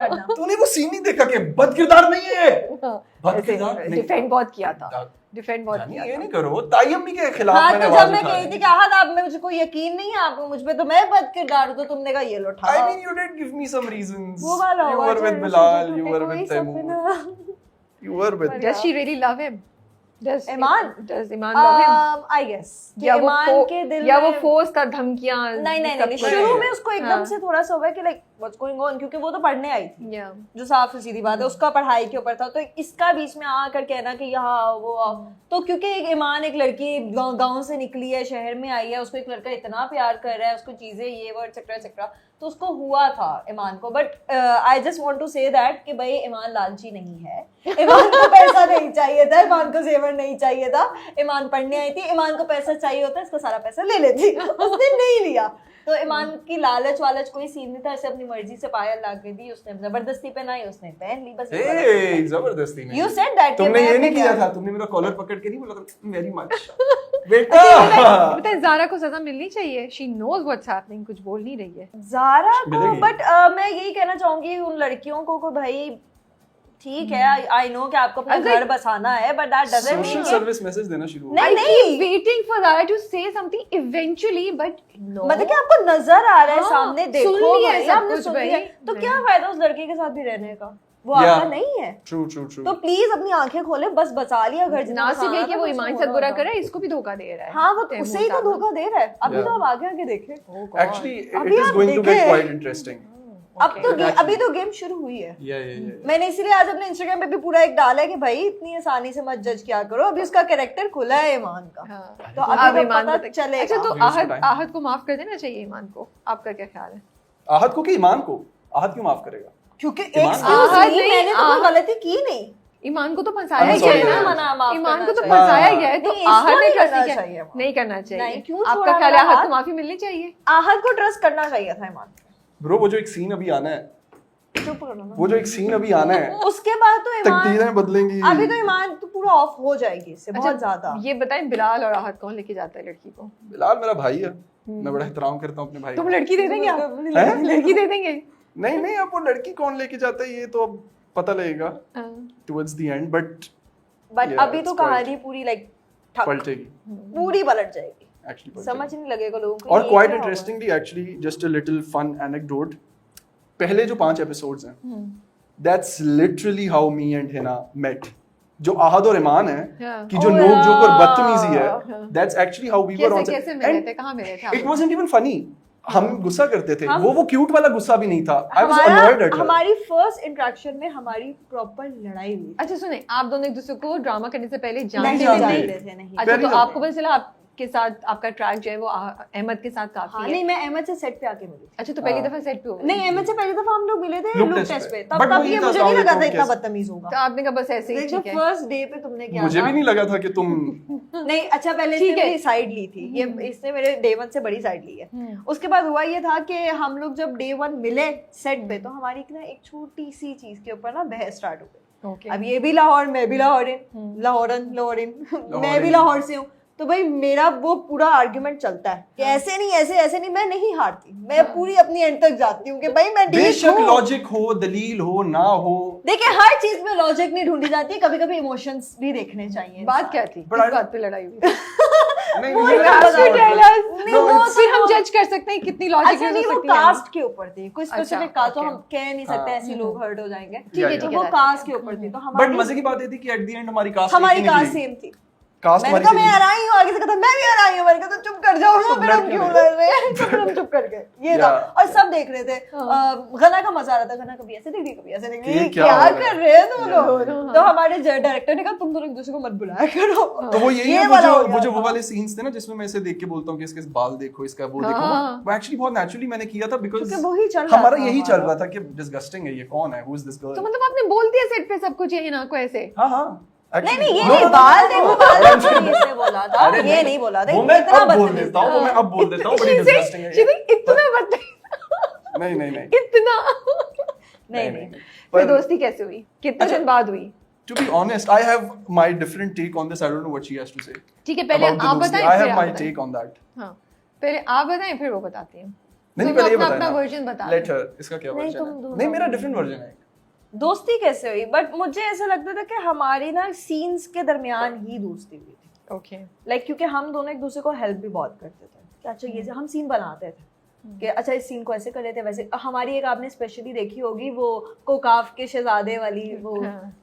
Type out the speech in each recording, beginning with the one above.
करना। तूने वो सीन नहीं देखा कि बद किरदार नहीं है, बद किरदार नहीं। डिफेंड बहुत किया था, डिफेंड बहुत जानी, किया ये था। नहीं करो, तायम्मी के खिलाफ हाँ, मैंने तो आवाज जब मैं उठाई। कही थी कि आहत आप में मुझे कोई यकीन नहीं है आपको मुझ पे, तो मैं बद किरदार हूँ, तो तुमने कहा ये लो उठाओ। I mean, you did give me some reasons. वो वाला You हुआ were with जो Bilal, you टूटे were कोई with Taimur, सपना। you were with. Does she really love him? Does Iman? Does Iman love him? I guess कि या वो ईमान के दिल या वो में फोर्स का धमकियां नहीं नहीं सब नहीं, कुछ। शुरू में उसको एकदम हाँ। से थोड़ा सा हुआ है कि लाइक व्हाट्स गोइंग ऑन, क्योंकि वो तो पढ़ने आई थी, Yeah. जो साफ सीधी बात है, उसका पढ़ाई के ऊपर था, तो इसका बीच में आकर कहना कि यहाँ वो तो क्योंकि एक ईमान एक लड़की गांव से निकली है, शहर में आई है, उसको एक लड़का इतना प्यार कर रहा है, उसको चीजें ये वो एक्सेट्रा एक्सेट्रा, तो उसको हुआ था ईमान को। But I just want to say that कि भाई ईमान लालची नहीं है, ईमान को पैसा नहीं चाहिए था, ईमान को जेवर नहीं चाहिए था, ईमान पढ़ने आई थी, ईमान को पैसा चाहिए होता, इसका सारा पैसा ले लेती, उसने नहीं लिया। तो ईमान की लालच वालच कोई सीन नहीं था, ऐसे अपनी मर्जी से पायल ला के दी, उसने जबरदस्ती पहनाई, उसने पहन ली, बस। Hey, जबरदस्ती नहीं। You said that कि तुमने मैं ये नहीं अपने किया प्यार- था, तुमने मेरा कॉलर पकड़ के नहीं बोला था वेरी मच बेटा। पता है ज़ारा को सजा मिलनी चाहिए। She knows what's happening, कुछ बोल नहीं रही है। ज़ारा को, मिलेगी। बट मैं यही कहना चाहूंगी उन लड़कियों को भाई ठीक है, आई नो कि आपको अपना अगर- घर बसाना है, but that doesn't social mean service message देना शुरू हो नहीं, गया। I keep waiting for Zara to say something eventually, but no. मतलब कि आपको नजर आ रहा है हाँ, सामने, देखो सुन लिया है भाई, सब आपने कुछ सुन भाई। लिया, तो नहीं। क्या फायदा उस लड़के के साथ भी रहने का, वो Yeah. आपका नहीं है। True, true, true. तो प्लीज अपनी आंखें खोले, बस बचा लिया घर जितना ना सिर्फ बसाना ये था, कि वो बस ईमान होना साथ बुरा था। कर रहा है, इसको भी धोखा दे रहा है। हाँ, वो तैमूर उसे ही तो साहब। धोखा दे रहा है। अभी Yeah. तो आप आगे आगे देखें। Oh God. Actually, अभी it is आप going to get देखें। quite interesting. अब तो Actually. अभी तो गेम शुरू हुई है। Yeah. मैंने इसीलिए आज अपने इंस्टाग्राम पे भी पूरा एक डाला है कि भाई इतनी आसानी से मत जज किया करो, अभी उसका कैरेक्टर खुला है ईमान का, हाँ। तो अभी तो ईमान पता बता- चलेगा। अच्छा, तो Use the आहत time. आहत को माफ कर देना चाहिए ईमान को, आपका क्या ख्याल है? आहत को कि ईमान को? आहत क्यों माफ करेगा? क्योंकि ईमान एक को- आहत नहीं, मैंने तो कोई आहत- गलती की नहीं। ईमान को तो फंसाया I'm गया sorry, है yeah. ना, माफ ईमान को तो करना फंसाया चाहिए। गया है, तो नहीं, इसको आहत ने नहीं कैसे करना किया? चाहिए। नहीं करना चाहिए। नहीं, क्यों आपका छोड़ा ख्याल है मेरा आहत हाथ? को माफी मिलनी चाहिए? आहत को ट्रस्ट करना चाहिए था ईमान पे। ब्रो, वो जो एक सीन अभी आना है, चुप करो ना। वो जो एक सीन अभी आना है, उसके बाद तो ईमान, तकदीरें बदलेंगी। अभी तो ईमान तो पूरा ऑफ हो जाएगी इससे बहुत ज्यादा। ये बताएं, बिलाल और आहत कौन लेके जाता है लड़की को? बिलाल मेरा भाई है, मैं बड़ा एहतराम करता हूँ अपने भाई तुम का। लड़की दे देंगे आप? हैं? लड़की दे देंगे? नहीं, अब वो लड़की कौन लेके जाता है ये तो अब पता लगेगा हाँ। towards the end, but but Yeah, अभी तो it's quite- कहानी पूरी लाइक पलटेगी पूरी पलट जाएगी, actually पलटेगी। समझ नहीं लगेगा लोगों को। और ये क्वाइट क्या हुआ है। Interestingly actually just a little fun anecdote, पहले जो 5 एपिसोड्स हैं that's literally how me and Hina met. जो आहद और ईमान है Yeah. कि जो Oh, नोक जोक और yeah. बदतमीजी है, that's actually how we were on कैसे मिले थे, कहाँ मिले थे आप इट लोग? Wasn't even funny. हम गुस्सा करते थे, हम- वो क्यूट वाला गुस्सा भी नहीं था। I was annoyed at her. हमारी फर्स्ट इंटरेक्शन में हमारी प्रॉपर लड़ाई हुई। अच्छा सुने, आप दोनों एक दूसरे को ड्रामा करने से पहले नहीं जानते जानते थे? थे, नहीं। अच्छा, पहली तो दफा। आपको पता चला आपके साथ आपका ट्रैक जो है वो अहमद के साथ हाँ, काफी है? नहीं, मैं अहमद से सेट पे आके मिली थी। अच्छा, तो पहली हाँ। दफा सेट पे हो गए? नहीं, अहमद से पहली दफा हम लोग मिले थे Look लुक test टेस्ट पे, पे। तब But तब वही ये था, मुझे नहीं लगा था इतना कैसे- बदतमीज होगा। तो आपने कहा बस ऐसे ही ठीक है? फर्स्ट डे पे तुमने क्या मुझे भी नहीं लगा था कि तुम नहीं, अच्छा पहले ठीक इसने है। मेरी साइड ली थी, ये इसने मेरे डे 1 से बड़ी साइड ली है। उसके बाद हुआ ये था कि हम लोग जब डे 1 मिले सेट पे, तो हमारी ना एक छोटी सी चीज के ऊपर ना बहस स्टार्ट हो गई। ओके। अब ये भी लाहौर, मैं भी लाहौरिन, लाहौरन मैं भी लाहौर से हूँ, तो भाई मेरा वो पूरा आर्ग्यूमेंट चलता है कि ऐसे नहीं, ऐसे नहीं, मैं नहीं हारती, मैं पूरी अपनी एंड तक जाती हूँ कि भाई मैं ठीक बेशक हूँ। लॉजिक हो, दलील हो, ना हो, देखिए, हर चीज में लॉजिक नहीं ढूंढी जाती है, कभी कभी इमोशंस भी देखने चाहिए। बात क्या थी? But I किस बात पे लड़ाई हुई? नहीं, वो ये नहीं ऐसा बता होता है। रहे हैं। No, वो it's- फिर हम जज कर सकते हैं कितनी लॉजिक अच्छा है नहीं, हो वो सकती है। कास्ट के ऊपर थी, कोई अच्छा, स्पेसिफिक कास्ट तो okay. हम कह नहीं सकते, हाँ। ऐसे लोग हर्ट हो जाएंगे। ठीक है, Yeah, ठीक तो है। वो कास्ट के ऊपर थी, तो बट हमारी मजे की बात ये थी कि एट द एंड हमारी कास्ट हमारी कास्ट सेम थी। कास्ट मैंने कहा मैं हराई हूँ, आगे से कहता मैं भी हराई हूँ, मैंने कहा तो चुप कर जाओ ना, फिर हम क्यों लड़ रहे हैं, तो फिर हम चुप कर गए। ये था, Yeah. और सब देख रहे थे। गना का मजा आ रहा था, गना कभी ऐसे देख रही, कभी ऐसे देख रही, ये ये क्या क्या हो रहा है? कर रहे हैं तुम लोग? हाँ। तो हमारे डायरेक्टर ने कहा तुम दोनों एक दूसरे को मत बुलाया करो। तो वो यही ये है, वाला हो गया वो जो था। वो वाले सीन्स थे ना जिसमें मैं इसे देख के बोलता हूँ कि इसके बाल देखो, इसका वो हाँ। देखो, वो एक्चुअली बहुत नेचुरली मैंने किया था बिकॉज़ क्योंकि वही चल रहा हमारा था यही हमारा। चल रहा था कि डिस्गस्टिंग है, ये कौन है, हु इज दिस तो गर्ल। मतलब आपने बोल दिया सेट पे सब कुछ ये हिना को ऐसे? हाँ नहीं नहीं, ये No, नहीं, no, no, बाल no, देखो, no, बाल no, देखो, no, इसने बोला था, अरे ये नहीं बोला था, वो मैं इतना अब बोल बदतमीज देता हूँ, वो मैं अब बोल देता हूँ, बड़ी She डिस्गस्टिंग है said- she ये। said, इतना बदतमीज। नहीं इतना नहीं नहीं। फिर दोस्ती कैसे हुई? कितने अच्छा। दिन बाद हुई? To be honest, I have my different take on this. I don't know what she has to say. ठीक है, पहले about the आप doosty. बताएं, I फिर have आप my बताएं। take on that. हाँ, पहले आप बताएं फिर वो बताती हैं। नहीं तो पहले ये अपना बताना। वर्जन बता Let her. इसका क्या नहीं, वर्जन तुम है? दोनों नहीं मेरा डिफरेंट वर्जन है। दोस्ती कैसे हुई, बट मुझे ऐसा लगता था कि हमारी ना सीन्स के दरमियान ही दोस्ती हुई थी। ओके लाइक क्योंकि हम दोनों एक दूसरे को हेल्प भी बहुत करते थे कि अच्छा ये हम सीन बनाते थे कि अच्छा इस सीन को ऐसे कर रहे थे वैसे। हमारी एक आपने स्पेशली देखी होगी वो कोकाफ के शहजादे वाली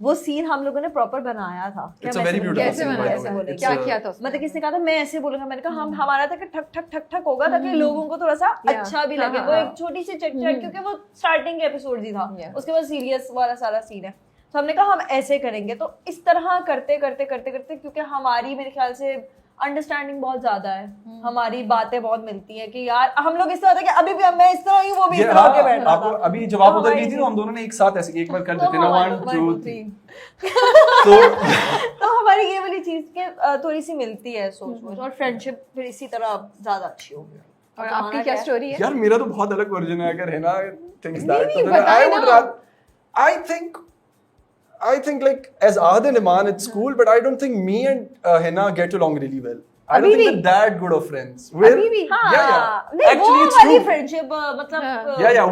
वो सीन हम लोगों ने प्रॉपर बनाया था। It's a very beautiful कैसे scene, by बनाया the way. था? It's क्या a- किया था उसमें? मतलब किसने कहा था मैं ऐसे बोलूंगा, मैंने कहा हम हमारा था कि ठक ठक ठक ठक होगा ताकि लोगों को थोड़ा सा Yeah. अच्छा भी हाँ, लगे। हाँ, वो हाँ. एक छोटी सी चट क्योंकि वो स्टार्टिंग के एपिसोड ही था, Yeah. उसके बाद सीरियस वाला सारा सीन है। तो हमने कहा हम ऐसे करेंगे, तो इस तरह करते करते करते करते क्योंकि हमारी मेरे ख्याल से अंडरस्टैंडिंग बहुत ज्यादा है, हमारी बातें बहुत मिलती है कि यार हम लोग इस तरह होता है कि अभी भी मैं इस तरह ही वो भी इस ये तरह हाँ, होके बैठा आप था। अभी जब आप तो उधर हमारी गई थी तो हम दोनों ने एक साथ ऐसे एक बार कर तो देते ना, हाँ, 1 one, 2 two, 3 तो तो हमारी ये वाली चीज के थोड़ी सी मिलती है सोच और फ्रेंडशिप फिर इसी तरह ज्यादा अच्छी हो गई। और आपकी क्या स्टोरी है? यार मेरा तो बहुत अलग वर्जन है, अगर है ना थिंग्स नहीं, दैट नहीं, तो बताए आई वुड ना। I think like as Ahad and Iman it's cool, but I don't think me and Hena get along really well. I don't अभी think भी? we're that good of friends. We're, अभी भी? हाँ, yeah. नहीं, Actually, वो it's वाली true. Friendship मतलब Yeah,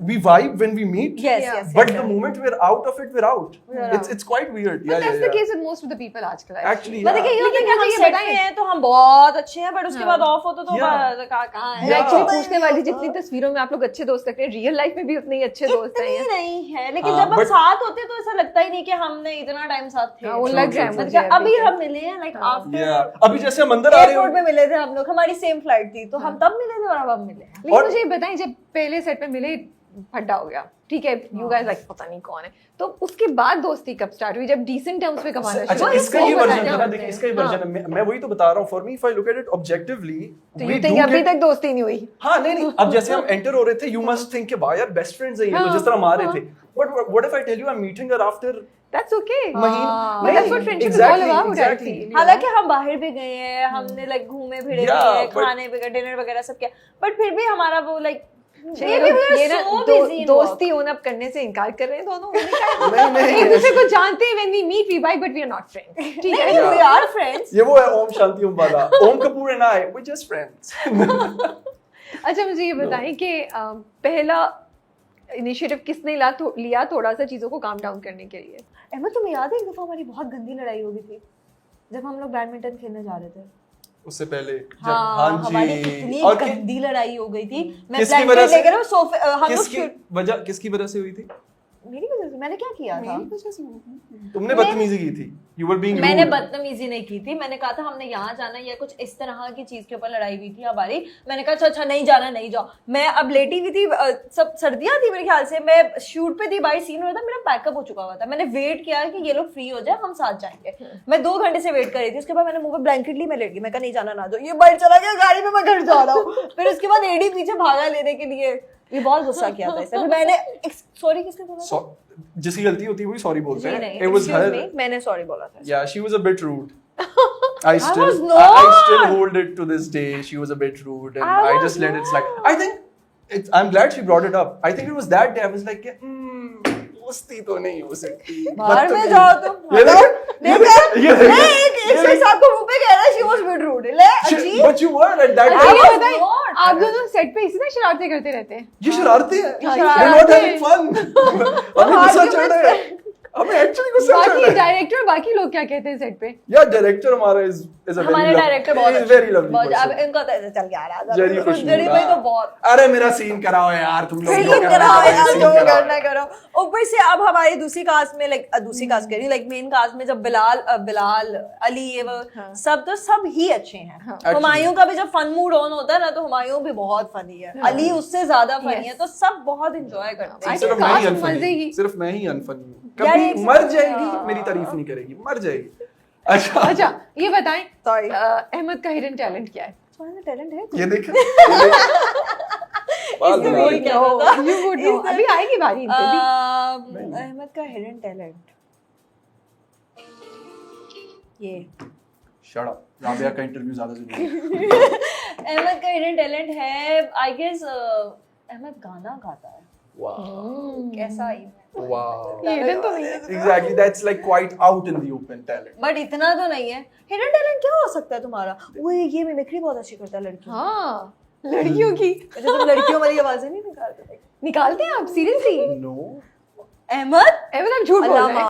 we vibe when we meet. yes Yeah. yes But yes, the yes. moment we're out of it, we're out. We're It's quite weird. But Yeah, that's yeah, the yeah. case with most of the people आजकल Actually, मतलब कि yeah. ये होता है लेकिन कि हम मुझे ये सेट बताएं- में हैं तो हम बहुत अच्छे हैं, बट उसके हाँ. बाद ऑफ होते तो Yeah. कहाँ है? Yeah. एक्चुअली पूछने वाली जितनी तस्वीरों में आप लोग अच्छे दोस्त लगते हैं, रियल लाइफ में भी उतने ही अच्छे दोस्त हैं। इतनी नहीं है, लेकिन हाँ, जब हम but- साथ होते हैं तो ऐसा लगता ही नहीं कि हमने इतना टाइम साथ थे। हाँ, वो True, लग रहा है true, मुझे मतलब अभी अभी हम मिले हैं लाइक आफ्टर Yeah. अभी जैसे हम अंदर आ रहे एयरपोर्ट हो में मिले थे हम लोग, हमारी सेम फ्लाइट थी तो हम तब मिले थे और अब हम मिले हैं। लेकिन और- मुझे ये बताएं, जब पहले सेट पे मिले फड्डा हो गया, ठीक है, यू गाइस लाइक पता नहीं कौन है, तो उसके बाद दोस्ती कब स्टार्ट हुई जब डिसेंट टर्म्स पे कमाना शुरू अच्छा हुआ? इसका ये वो वर्जन बताना है ना, चाहते देखिए हैं। इसका ये वर्जन है, मैं वही तो बता रहा हूँ। For me if I look at it objectively तो यू थिंक अभी तक दोस्ती नहीं हुई? हाँ नहीं अब जैसे हम एंटर हो रहे थे यू मस्ट थिंक कि भाई यार बेस्ट फ्रेंड्स है ये तो, जिस तरह हम आ रहे थे। But what if I tell you I am meeting her after that's okay, महीन but that's what friendship is all about, I exactly. feel. हालांकि हम बाहर भी गए हैं, हमने लाइक घूमे फिरे भी Yeah, हैं, but- खाने भी गए, डिनर वगैरह सब किया, बट फिर भी हमारा वो लाइक ये ना दोस्ती ओन अप करने से इनकार कर रहे हैं दोनों। नहीं एक दूसरे को जानते हैं, when we meet we vibe but we are not friends, ठीक है? we are friends। ये वो है ओम शांति ओम वाला, Om Kapoor and I we just friends. अच्छा मुझे ये बताएं कि पहला इनिशिएटिव किसने लिया थोड़ा सा चीजों को काम डाउन करने के लिए? अहमद तुम्हें याद है एक दफा हमारी बहुत गंदी लड़ाई हो गई थी जब हम लोग बैडमिंटन खेलने जा रहे थे? उससे पहले जब हाँ, हमारी जी इतनी और गंदी लड़ाई हो गई थी। मैं किसकी ब्लैंकेट वजह से? लेकर सोफे हम लोग किसकी वजह किसकी वजह से हुई थी? मेरी वजह से मैंने क्या किया था? तुमने बदतमीजी की थी, यू वर बीइंग मैंने बदतमीजी नहीं की थी, मैंने कहा था हमने यहाँ जाना या कुछ इस तरह की चीज के ऊपर लड़ाई हुई थी हमारी। मैंने कहा अच्छा नहीं जाना नहीं जाओ। मैं अब लेटी हुई थी, सब सर्दियां थी मेरे ख्याल से, मैं शूट पे थी, बाई सीन हो रहा था, मेरा पैकअप हो चुका हुआ था। मैंने वेट किया कि ये लोग फ्री हो जाए हम साथ जाएंगे। मैं 2 घंटे से वेट कर रही थी, उसके बाद मैंने मुंह पे ब्लैंकेट ली, मैं लेट गई, मैं कहा नहीं जाना ना जाओ। ये बाइक चला गया गाड़ी में, मैं घर जा रहा हूँ। फिर उसके बाद एडी पीछे भागा लेने के लिए, ये बहुत गुस्सा किया था इससे। फिर मैंने सॉरी किसने बोला था? जिसकी गलती होती है वही सॉरी बोलते जी हैं। नहीं, It was excuse her. me, मैंने सॉरी बोला था। Yeah, she was a bit rude. I was still not. hold it to this day. She was a bit rude, and I I was just let it slide. not. I think I'm glad she brought it up. I think it was that day. I was like, दोस्ती तो नहीं हो सकती। बाहर में जाओ तुम। ये देख, एक साहब को मुंह पे कह रहा है she was bit rude। ले अजीब। But you were at that I time. was बताएं, not. आप दोनों सेट पे इसी तरह शरारतें करते रहते हैं? ये शरारती है। हाँ, We're not शरारती having fun. हमें गुस्सा चढ़ रहा है। हमें एक्चुअली गुस्सा चढ़ बाकी रहा है। डायरेक्टर और बाकी लोग क्या कहते हैं सेट पे? यार डायरेक्टर हमारा is a very हमारे डायरेक्टर बहुत very अच्छे lovely बहुत अब person. इनको तो ऐसे चल के आ रहा था। जरी खुशबू, जरी भाई तो हाँ। बहुत अरे मेरा सीन कराओ यार तुम लोग सीन जो कराओ है, यार, सीन जो कराओ। करना करो। ऊपर से अब हमारी दूसरी कास्ट में दूसरी कास्ट कह रही लाइक मेन कास्ट में जब बिलाल अली ये वो सब ही अच्छे हैं। हुमायूं का भी जब फन मूड ऑन होता है ना तो हुमायूं भी बहुत फनी है, अली उससे ज्यादा फनी है, तो सब बहुत एंजॉय करते हैं। सिर्फ मैं ही कास्ट मजे अनफनी ही। सिर्फ मैं ही अनफनी हूँ। यार, कभी एक मर second। जाएगी मेरी तारीफ नहीं करेगी, मर जाएगी। अच्छा अच्छा ये बताएं, Sorry। अहमद का हिडन टैलेंट क्या है? तुम्हारे में टैलेंट है? ये देख इसके लिए ही कहना था। You would know। अभी आएगी बारी इन पे भी। अहमद का हिडन टैलेंट ये शट अप, राबिया का इंटरव्यू ज्यादा जरूरी है। अहमद का हिडन टैलेंट है आई गेस अहमद गाना गाता है। वाओ कैसा ही वाओ ये hidden तो नहीं है। Exactly that's like quite out in the open talent. But इतना तो नहीं है। हिडन टैलेंट क्या हो सकता है तुम्हारा? वो ये मिमिक्री बहुत अच्छी करता है लड़कियों। हाँ लड़कियों की अच्छा तुम लड़कियों वाली आवाजें नहीं निकालते? निकालते हैं आप सीरियसली? नो अहमद अहमद आप झूठ बोल रहे हैं